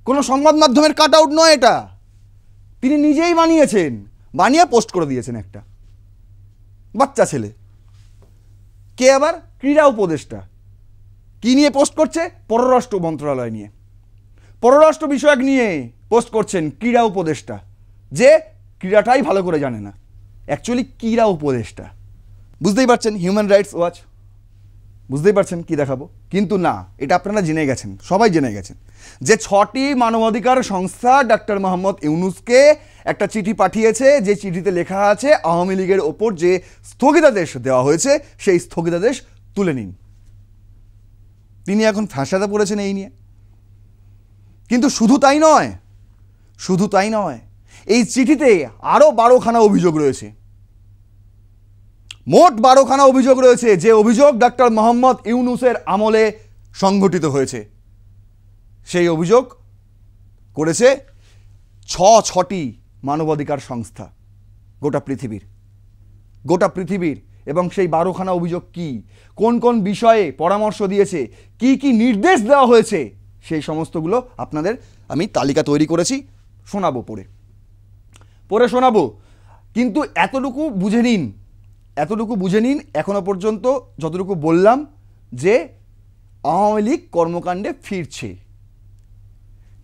Speaker 2: কোনো সংবাদ মাধ্যমের কাট আউট নয় এটা, তিনি নিজেই বানিয়েছেন, বানিয়ে পোস্ট করে দিয়েছেন একটা বাচ্চা ছেলে। কে আবার? ক্রীড়া উপদেষ্টা। কি নিয়ে পোস্ট করছে? পররাষ্ট্র মন্ত্রণালয় নিয়ে, পররাষ্ট্র বিষয়ক নিয়ে পোস্ট করছেন ক্রীড়া উপদেষ্টা, যে ক্রীড়াটাই ভালো করে জানে না, অ্যাকচুয়ালি ক্রীড়া উপদেষ্টা। বুঝতেই পারছেন, হিউম্যান রাইটস ওয়াচ, বুঝতেই পারছেন কি দেখাবো। কিন্তু না, এটা আপনারা জেনে গেছেন, সবাই জেনে গেছেন যে 6টি মানবাধিকার সংস্থা ডক্টর মোহাম্মদ ইউনূসকে একটা চিঠি পাঠিয়েছে, যে চিঠিতে লেখা আছে আওয়ামী লীগের ওপর যে স্থগিতাদেশ দেওয়া হয়েছে সেই স্থগিতাদেশ তুলে নিন। তিনি এখন ফাঁসাতে পড়েছেন এই নিয়ে। কিন্তু শুধু তাই নয়, শুধু তাই নয়, এই চিঠিতে আরও 12খানা অভিযোগ রয়েছে, মোট 12খানা অভিযোগ রয়েছে, যে অভিযোগ ডক্টর মোহাম্মদ ইউনূসের আমলে সংঘটিত হয়েছে। সেই অভিযোগ করেছে 6টি মানবাধিকার সংস্থা গোটা পৃথিবীর। এবং সেই 12খানা অভিযোগ কি, কোন কোন বিষয়ে পরামর্শ দিয়েছে, কি কি নির্দেশ দেওয়া হয়েছে, সেই সমস্তগুলো আপনাদের আমি তালিকা তৈরি করেছি, শোনাবো, পড়ে শোনাবো। কিন্তু এতটুকু বুঝে নিন এখনো পর্যন্ত যতটুকু বললাম, যে আওয়ামী লীগ কর্মকাণ্ডে ফিরছে,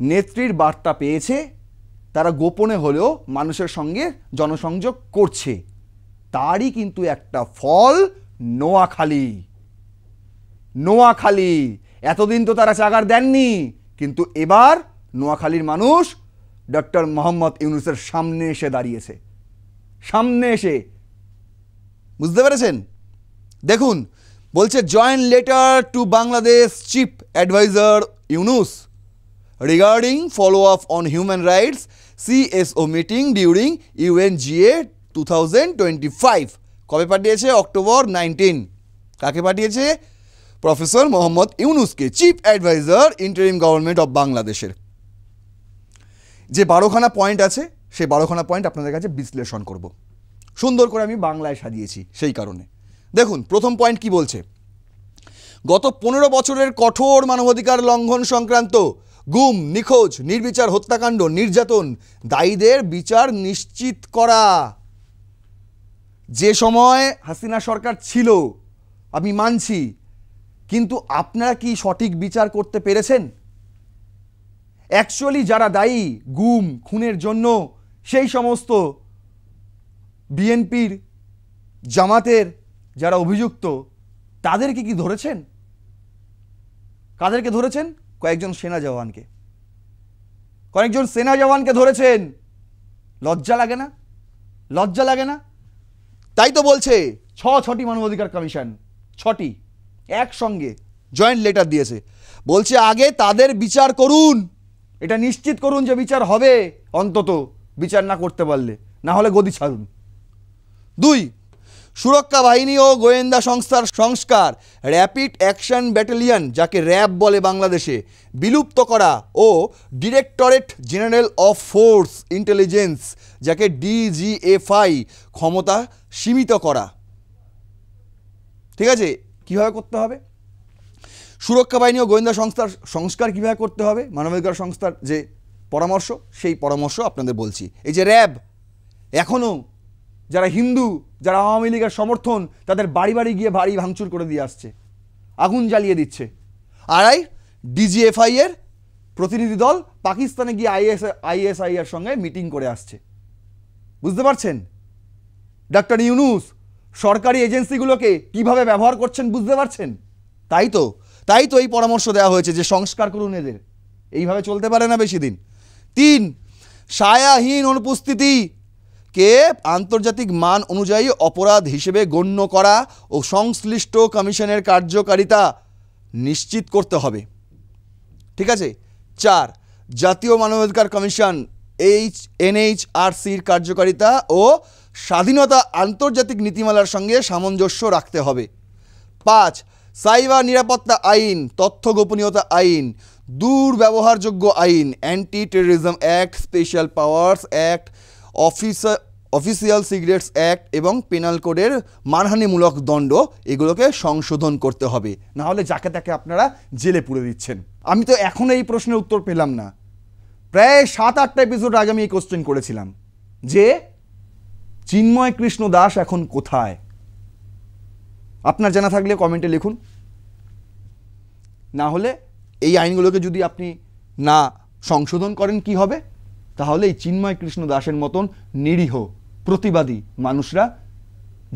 Speaker 2: নেত্রীর বার্তা পেয়েছে, তারা গোপনে হলেও মানুষের সঙ্গে জনসংযোগ করছে, তারই কিন্তু একটা ফল নোয়াখালী। এতদিন তো তারা চাগার দেননি, কিন্তু এবার নোয়াখালীর মানুষ ডক্টর মোহাম্মদ ইউনূসের সামনে এসে দাঁড়িয়েছে, সামনে এসে, বুঝতে পেরেছেন? দেখুন, বলছে joint letter to Bangladesh chief adviser Yunus regarding follow up on human rights CSO meeting during UNGA 2025। কবে পাঠিয়েছে? অক্টোবর 19। কাকে পাঠিয়েছে? প্রফেসর মোহাম্মদ ইউনূসকে, chief adviser interim government of বাংলাদেশের। যে 12খানা পয়েন্ট আছে সেই 12খানা পয়েন্ট আপনাদের কাছে বিশ্লেষণ করব, সুন্দর করে আমি বাংলায় সাজিয়েছি সেই কারণে। দেখুন, প্রথম পয়েন্ট কি বলছে? গত 15 বছরের কঠোর মানবাধিকার লঙ্ঘন সংক্রান্ত গুম, নিখোঁজ, নির্বিচার হত্যাকাণ্ড, নির্যাতন, দায়ীদের বিচার নিশ্চিত করা। যে সময় হাসিনা সরকার ছিল আমি মানছি, কিন্তু আপনারা কি সঠিক বিচার করতে পেরেছেন? অ্যাকচুয়ালি যারা দায়ী গুম খুনের জন্য, সেই সমস্ত বিএনপির জামাতের যারা অভিযুক্ত, তাদেরকে কি ধরেছেন? কাদেরকে ধরেছেন? কয়েকজন সেনা জওয়ানকে ধরেছেন। লজ্জা লাগে না? লজ্জা লাগে না? তাই তো বলছে 6টি মানবাধিকার কমিশন, 6টি একসঙ্গে জয়েন্ট লেটার দিয়েছে, বলছে আগে তাদের বিচার করুন, এটা নিশ্চিত করুন যে বিচার হবে, অন্তত বিচার না করতে পারলে, না হলে গদি ছাড়ুন। 2, সুরক্ষা বাহিনী ও গোয়েন্দা সংস্থার সংস্কার, র্যাপিড অ্যাকশন ব্যাটালিয়ন যাকে র্যাব বলে বাংলাদেশে, বিলুপ্ত করা ও directorate general of force intelligence যাকে DGFI ক্ষমতা সীমিত করা। ঠিক আছে, কীভাবে করতে হবে? সুরক্ষা বাহিনী ও গোয়েন্দা সংস্থার সংস্কার কীভাবে করতে হবে, মানবাধিকার সংস্থার যে পরামর্শ, সেই পরামর্শ আপনাদের বলছি। এই যে র্যাব এখনও যারা হিন্দু, যারা আওয়ামী লীগের সমর্থন, তাদের বাড়ি বাড়ি গিয়ে বাড়ি ভাঙচুর করে দিয়ে আসছে, আগুন জ্বালিয়ে দিচ্ছে। আর DGFI এর প্রতিনিধি দল পাকিস্তানে গিয়ে ISI এর সঙ্গে মিটিং করে আসছে। বুঝতে পারছেন? ডক্টর ইউনূস সরকারি এজেন্সিগুলোকে কিভাবে ব্যবহার করছেন বুঝতে পারছেন? তাই তো এই পরামর্শ দেওয়া হয়েছে যে সংস্কার করুন এদের, এইভাবে চলতে পারে না বেশি দিন। 3, সায়াহীন অনুপস্থিতিকে আন্তর্জাতিক মান অনুযায়ী অপরাধ হিসেবে গণ্য করা ও সংশ্লিষ্ট কমিশনের কার্যকারিতা নিশ্চিত করতে হবে। ঠিক আছে। 4, জাতীয় মানবাধিকার কমিশন NHRCর কার্যকারিতা ও স্বাধীনতা আন্তর্জাতিক নীতিমালার সঙ্গে সামঞ্জস্য রাখতে হবে। 5, সাইবার নিরাপত্তা আইন, তথ্য গোপনীয়তা আইন, দুর্ব্যবহারযোগ্য আইন, anti terrorism act, special powers act, official cigarettes act এবং পেনাল কোডের মানহানিমূলক দণ্ড, এগুলোকে সংশোধন করতে হবে, না হলে যাকে তাকে আপনারা জেলে পুরে দিচ্ছেন। আমি তো এখনও এই প্রশ্নের উত্তর পেলাম না। প্রায় 7-8টা এপিসোড আগে আমি এই কোশ্চেন করেছিলাম যে চিন্ময় কৃষ্ণ দাস এখন কোথায়? আপনার জানা থাকলে কমেন্টে লিখুন। না হলে এই আইনগুলোকে যদি আপনি না সংশোধন করেন কি হবে? তাহলে এই চিন্ময় কৃষ্ণ দাসের মতন নিরীহ প্রতিবাদী মানুষরা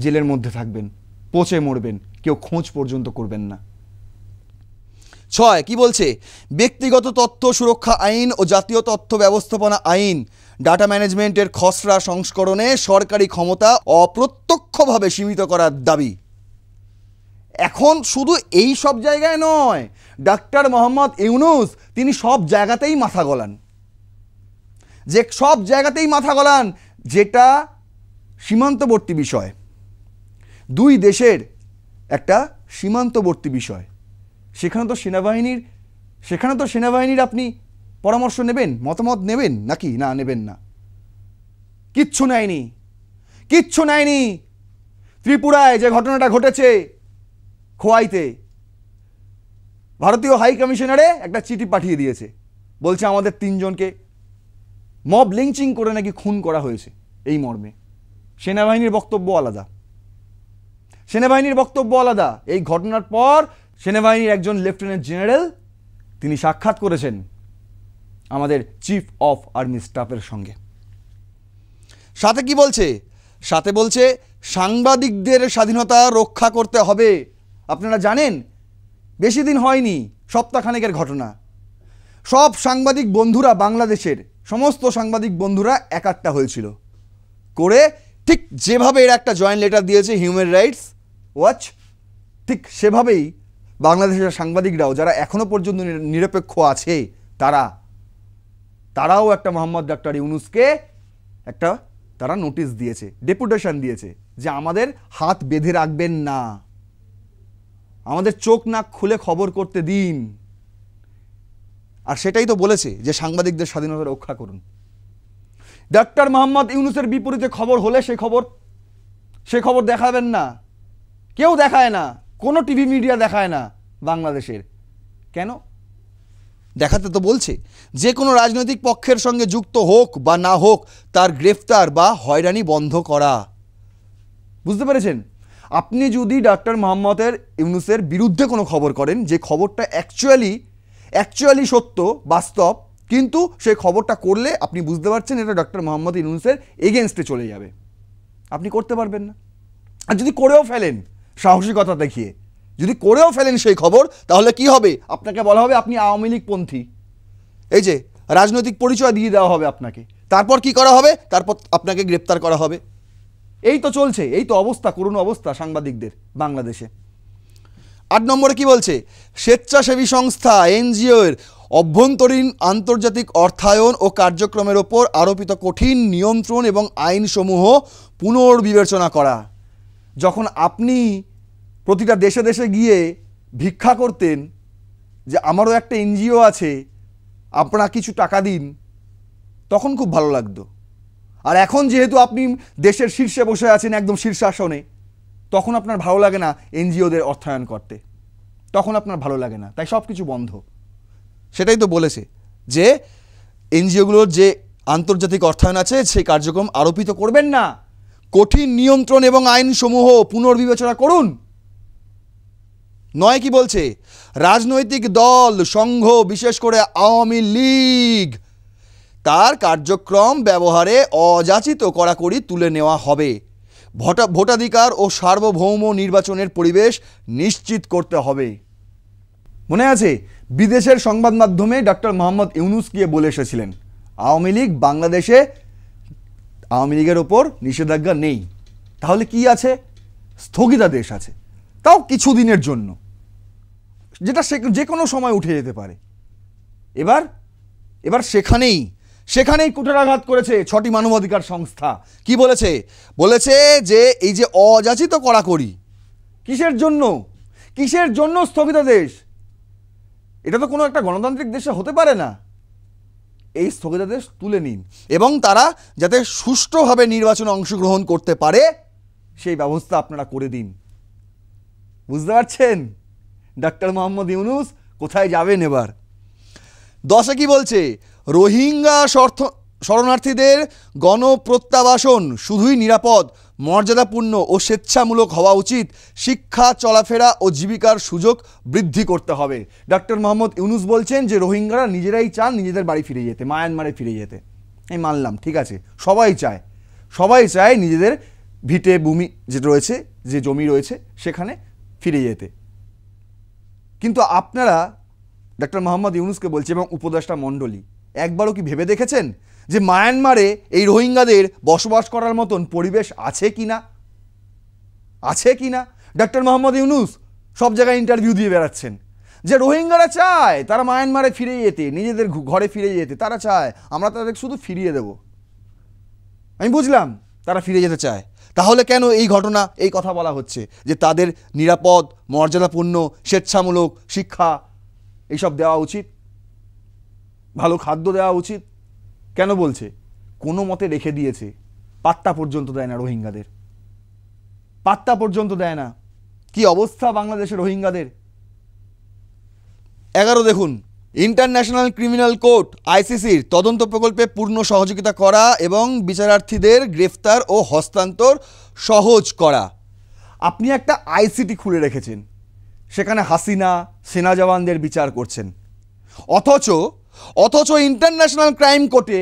Speaker 2: জেলের মধ্যে থাকবেন, পচে মরবেন, কেউ খোঁজ পর্যন্ত করবেন না। 6, কি বলছে? ব্যক্তিগত তথ্য সুরক্ষা আইন ও জাতীয় তথ্য ব্যবস্থাপনা আইন, ডাটা ম্যানেজমেন্টের খসড়া সংস্করণে সরকারি ক্ষমতা অপ্রত্যক্ষভাবে সীমিত করার দাবি। এখন শুধু এই সব জায়গায় নয়, ডক্টর মোহাম্মদ ইউনূস তিনি সব জায়গাতেই মাথা গলান, যে সব জায়গাতেই মাথা গলান, যেটা সীমান্তবর্তী বিষয়, 2 দেশের একটা সীমান্তবর্তী বিষয়, সেখানে তো সেনাবাহিনীর আপনি পরামর্শ নেবেন, মতামত নেবেন নাকি? না, নেবেন না। কিচ্ছু নেয়নি। ত্রিপুরায় যে ঘটনাটা ঘটেছে, খোয়াইতে ভারতীয় হাই কমিশনারে একটা চিঠি পাঠিয়ে দিয়েছে, বলছে আমাদের 3 জনকে মব লিঞ্চিং করে নাকি খুন করা হয়েছে, এই মর্মে। সেনাবাহিনীর বক্তব্য আলাদা। এই ঘটনার পর সেনাবাহিনীর একজন লেফটেন্যান্ট জেনারেল তিনি সাক্ষাৎ করেছেন আমাদের চিফ অফ আর্মি স্টাফের সঙ্গে। সাথে কি বলছে? সাথে বলছে সাংবাদিকদের স্বাধীনতা রক্ষা করতে হবে। আপনারা জানেন, বেশি দিন হয়নি, সপ্তাহখানেকের ঘটনা, সব সাংবাদিক বন্ধুরা বাংলাদেশের সমস্ত সাংবাদিক বন্ধুরা একাট্টা হয়েছিল, করে ঠিক যেভাবে এর একটা জয়েন্ট লেটার দিয়েছে হিউম্যান রাইটস ওয়াচ, ঠিক সেভাবেই বাংলাদেশের সাংবাদিকরাও যারা এখনো পর্যন্ত নিরপেক্ষ আছে তারাও একটা মোহাম্মদ ডক্টর ইউনূসকে তারা নোটিশ দিয়েছে, ডেপুটেশন দিয়েছে যে আমাদের হাত বেঁধে রাখবেন না, আমাদের চোখ নাক খুলে খবর করতে দিন। আর সেটাই তো বলেছে যে সাংবাদিকদের স্বাধীনতা রক্ষা করুন। ডক্টর মোহাম্মদ ইউনূসের বিপরীতে খবর হলে সে খবর দেখাবেন না, কেউ দেখায় না, কোনো টিভি মিডিয়া দেখায় না বাংলাদেশের। কেন দেখাতে? তো বলছে যে কোনো রাজনৈতিক পক্ষের সঙ্গে যুক্ত হোক বা না হোক তার গ্রেফতার বা হয়রানি বন্ধ করা। বুঝতে পেরেছেন? আপনি যদি ডক্টর মোহাম্মদের ইউনূসের বিরুদ্ধে কোনো খবর করেন, যে খবরটা অ্যাকচুয়ালি সত্য বাস্তব, কিন্তু সেই খবরটা করলে আপনি বুঝতে পারছেন এটা ডক্টর মোহাম্মদ ইউনূসের এগেনস্টে চলে যাবে, আপনি করতে পারবেন না। আর যদি করেও ফেলেন সাহসিকতা দেখিয়ে, যদি করেও ফেলেন সেই খবর, তাহলে কি হবে? আপনাকে বলা হবে আপনি আওয়ামী লীগ পন্থী, এই যে রাজনৈতিক পরিচয় দিয়ে দেওয়া হবে আপনাকে। তারপর কি করা হবে? তারপর আপনাকে গ্রেপ্তার করা হবে। এই তো চলছে, এই তো অবস্থা, করুণ অবস্থা সাংবাদিকদের বাংলাদেশে। 8 নম্বরে কি বলছে? স্বেচ্ছাসেবী সংস্থা এনজিও এর অভ্যন্তরীণ আন্তর্জাতিক অর্থায়ন ও কার্যক্রমের ওপর আরোপিত কঠিন নিয়ন্ত্রণ এবং আইনসমূহ পুনর্বিবেচনা করা। যখন আপনি প্রতিটা দেশে দেশে গিয়ে ভিক্ষা করতেন যে আমারও একটা এনজিও আছে, আপনারা কিছু টাকা দিন, তখন খুব ভালো লাগতো। আর এখন যেহেতু আপনি দেশের শীর্ষে বসে আছেন, একদম শীর্ষাসনে, তখন আপনার ভালো লাগে না এনজিওদের অর্থায়ন করতে, তখন আপনার ভালো লাগে না, তাই সব কিছু বন্ধ। সেটাই তো বলেছে যে এনজিওগুলোর যে আন্তর্জাতিক অর্থায়ন আছে সেই কার্যক্রম আরোপিত করবেন না, কঠিন নিয়ন্ত্রণ এবং আইনসমূহ পুনর্বিবেচনা করুন। 9 কি বলছে? রাজনৈতিক দল সংঘ, বিশেষ করে আওয়ামী লীগ, তার কার্যক্রম ব্যবহারে অযাচিত কড়াকড়ি তুলে নেওয়া হবে। ভোটাধিকার ও সার্বভৌম নির্বাচনের পরিবেশ নিশ্চিত করতে হবে। মনে আছে বিদেশের সংবাদ মাধ্যমে ডক্টর মোহাম্মদ ইউনূস গিয়ে বলে এসেছিলেন আওয়ামী লীগ বাংলাদেশে, আওয়ামী লীগের ওপর নিষেধাজ্ঞা নেই। তাহলে কি আছে? স্থগিতাদেশ আছে, তাও কিছুদিনের জন্য, যেটা যে কোনো সময় উঠে যেতে পারে। এবার সেখানেই কুঠারাঘাত করেছে 6টি মানবাধিকার সংস্থা। কি বলেছে? বলেছে যে এই যে অযাচিত কড়াকড়ি, কিসের জন্য স্থগিতাদেশ? এটা তো কোনো একটা গণতান্ত্রিক দেশে হতে পারে না। এই স্থগিতাদেশ তুলে নিন এবং তারা যাতে সুষ্ঠুভাবে নির্বাচনে অংশগ্রহণ করতে পারে সেই ব্যবস্থা আপনারা করে দিন। বুঝতে পারছেন ডক্টর মোহাম্মদ ইউনূস কোথায় যাবেন এবার? 10 কি বলছে? রোহিঙ্গা শরণার্থীদের গণপ্রত্যাবাসন শুধুই নিরাপদ, মর্যাদাপূর্ণ ও স্বেচ্ছামূলক হওয়া উচিত। শিক্ষা, চলাফেরা ও জীবিকার সুযোগ বৃদ্ধি করতে হবে। ডক্টর মোহাম্মদ ইউনূস বলছেন যে রোহিঙ্গারা নিজেরাই চান নিজেদের বাড়ি ফিরে যেতে, মায়ানমারে ফিরে যেতে। আমি মানলাম, ঠিক আছে, সবাই চায় নিজেদের ভিটে ভূমি যেটা রয়েছে, যে জমি রয়েছে সেখানে ফিরে যেতে। কিন্তু আপনারা ডক্টর মোহাম্মদ ইউনূসকে বলছে এবং উপদেষ্টা মণ্ডলী, একবারও কি ভেবে দেখেছেন যে মায়ানমারে এই রোহিঙ্গাদের বসবাস করার মতন পরিবেশ আছে কি না? ডক্টর মোহাম্মদ ইউনূস সব জায়গায় ইন্টারভিউ দিয়ে বেড়াচ্ছেন যে রোহিঙ্গারা চায় তারা মায়ানমারে ফিরে যেতে, নিজেদের ঘরে ফিরে যেতে, তারা চায়, আমরা তাদের শুধু ফিরিয়ে দেব। আমি বুঝলাম তারা ফিরে যেতে চায়, তাহলে কেন এই কথা বলা হচ্ছে যে তাদের নিরাপদ, মর্যাদাপূর্ণ, স্বেচ্ছামূলক শিক্ষা এইসব দেওয়া উচিত, ভালো খাদ্য দেওয়া উচিত? কেন বলছে? কোনো মতে রেখে দিয়েছে, পাত্তা পর্যন্ত দেয় না রোহিঙ্গাদের, পাত্তা পর্যন্ত দেয় না। কি অবস্থা বাংলাদেশের রোহিঙ্গাদের! 11 দেখুন, ইন্টারন্যাশনাল ক্রিমিনাল কোর্ট আইসিসির তদন্ত প্রকল্পে পূর্ণ সহযোগিতা করা এবং বিচারার্থীদের গ্রেফতার ও হস্তান্তর সহজ করা। আপনি একটা আইসিটি খুলে রেখেছেন, সেখানে হাসিনা, সেনা জওয়ানদের বিচার করছেন, অথচ ইন্টারন্যাশনাল ক্রাইম কোর্টে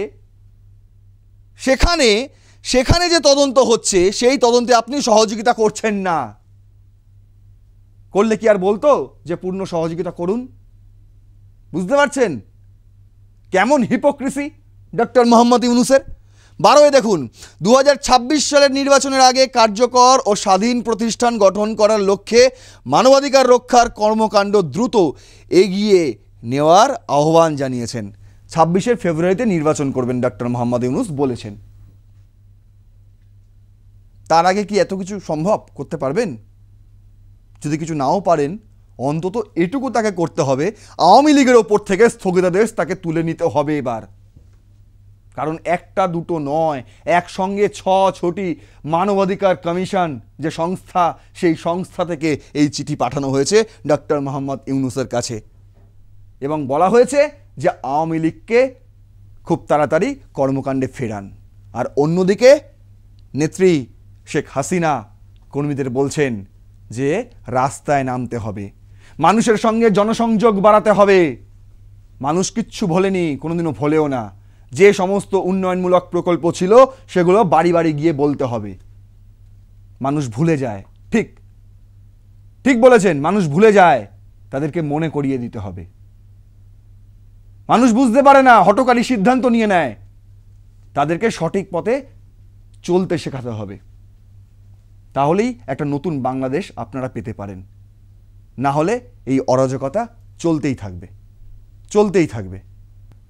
Speaker 2: সেখানে যে তদন্ত হচ্ছে সেই তদন্তে আপনি সহযোগিতা করছেন না। করলে কি আর বলতো যে পূর্ণ সহযোগিতা করুন? বুঝতে পারছেন কেমন হিপোক্রিসি ডক্টর মোহাম্মদ ইউনূসের। 12 দেখুন 2026 সালের নির্বাচনের আগে কার্যকর ও স্বাধীন প্রতিষ্ঠান গঠন করার লক্ষ্যে মানবাধিকার রক্ষার কর্মকাণ্ড দ্রুত এগিয়ে নেওয়ার আহ্বান জানিয়েছেন। 26 ফেব্রুয়ারিতে নির্বাচন করবেন ডক্টর মোহাম্মদ ইউনূস বলেছেন। তার আগে কি এত কিছু সম্ভব করতে পারবেন? যদি কিছু নাও পারেন অন্তত এটুকু তাকে করতে হবে, আওয়ামী লীগের ওপর থেকে স্থগিতাদেশ তাকে তুলে নিতে হবে এবার। কারণ একটা দুটো নয়, একসঙ্গে 6টি মানবাধিকার কমিশন যে সংস্থা, সেই সংস্থা থেকে এই চিঠি পাঠানো হয়েছে ডক্টর মোহাম্মদ ইউনূসের কাছে এবং বলা হয়েছে যে আওয়ামী লীগকে খুব তাড়াতাড়ি কর্মকাণ্ডে ফেরান। আর অন্যদিকে নেত্রী শেখ হাসিনা কর্মীদের বলছেন যে রাস্তায় নামতে হবে, মানুষের সঙ্গে জনসংযোগ বাড়াতে হবে। মানুষ কিচ্ছু ভোলেনি, কোনোদিনও ভোলেও না। যে সমস্ত উন্নয়নমূলক প্রকল্প ছিল সেগুলো বাড়ি বাড়ি গিয়ে বলতে হবে। মানুষ ভুলে যায়, ঠিক ঠিক বলেছেন, মানুষ ভুলে যায়, তাদেরকে মনে করিয়ে দিতে হবে। মানুষ বুঝতে পারে না, হঠকারী সিদ্ধান্ত নিয়ে নেয়, তাদেরকে সঠিক পথে চলতে শেখাতে হবে। তাহলেই একটা নতুন বাংলাদেশ আপনারা পেতে পারেন। না হলে এই অরাজকতা চলতেই থাকবে, চলতেই থাকবে।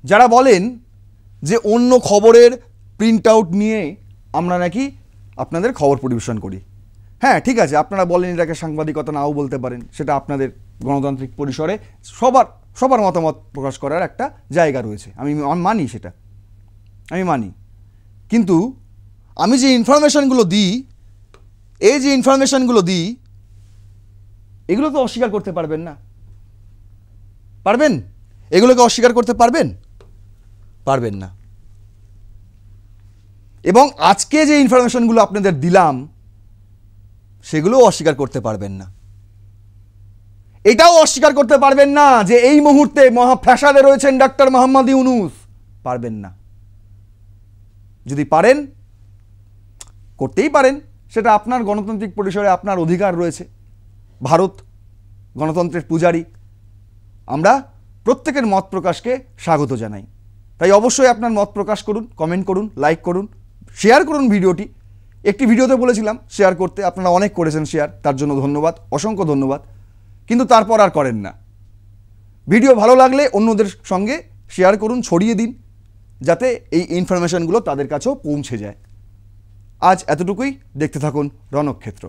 Speaker 2: যারা বলেন যে অন্য খবরের প্রিন্ট আউট নিয়ে আমরা নাকি আপনাদের খবর পরিবেশন করি, হ্যাঁ ঠিক আছে, আপনারা বলেন এটাকে সাংবাদিকতা নাও বলতে পারেন, সেটা আপনাদের গণতান্ত্রিক পরিসরে সবার মতামত প্রকাশ করার একটা জায়গা রয়েছে, আমি মানি, সেটা আমি মানি। কিন্তু আমি যে ইনফরমেশনগুলো দিই, এই যে ইনফরমেশনগুলো দিই, এগুলো তো অস্বীকার করতে পারবেন না। পারবেন? এগুলোকে অস্বীকার করতে পারবেন? পারবেন না। এবং আজকে যে ইনফরমেশনগুলো আপনাদের দিলাম সেগুলোও অস্বীকার করতে পারবেন না। এটাও অস্বীকার করতে পারবেন না যে এই মুহূর্তে মহা ফ্যাসাদে রয়েছেন ডক্টর মোহাম্মদ ইউনূস। পারবেন না। যদি পারেন, করতেই পারেন, সেটা আপনার গণতান্ত্রিক পরিসরে আপনার অধিকার রয়েছে। ভারত গণতন্ত্রের পূজারী, আমরা প্রত্যেকের মত প্রকাশকে স্বাগত জানাই। তাই অবশ্যই আপনার মত প্রকাশ করুন, কমেন্ট করুন, লাইক করুন, শেয়ার করুন ভিডিওটি। একটি ভিডিওতে বলেছিলাম শেয়ার করতে, আপনারা অনেক করেছেন শেয়ার, তার জন্য ধন্যবাদ, অসংখ্য ধন্যবাদ। কিন্তু তারপর আর করেন না। ভিডিও ভালো লাগলে অন্যদের সঙ্গে শেয়ার করুন, ছড়িয়ে দিন, যাতে এই ইনফরমেশনগুলো তাদের কাছেও পৌঁছে যায়। আজ এতটুকুই। দেখতে থাকুন রণক্ষেত্র।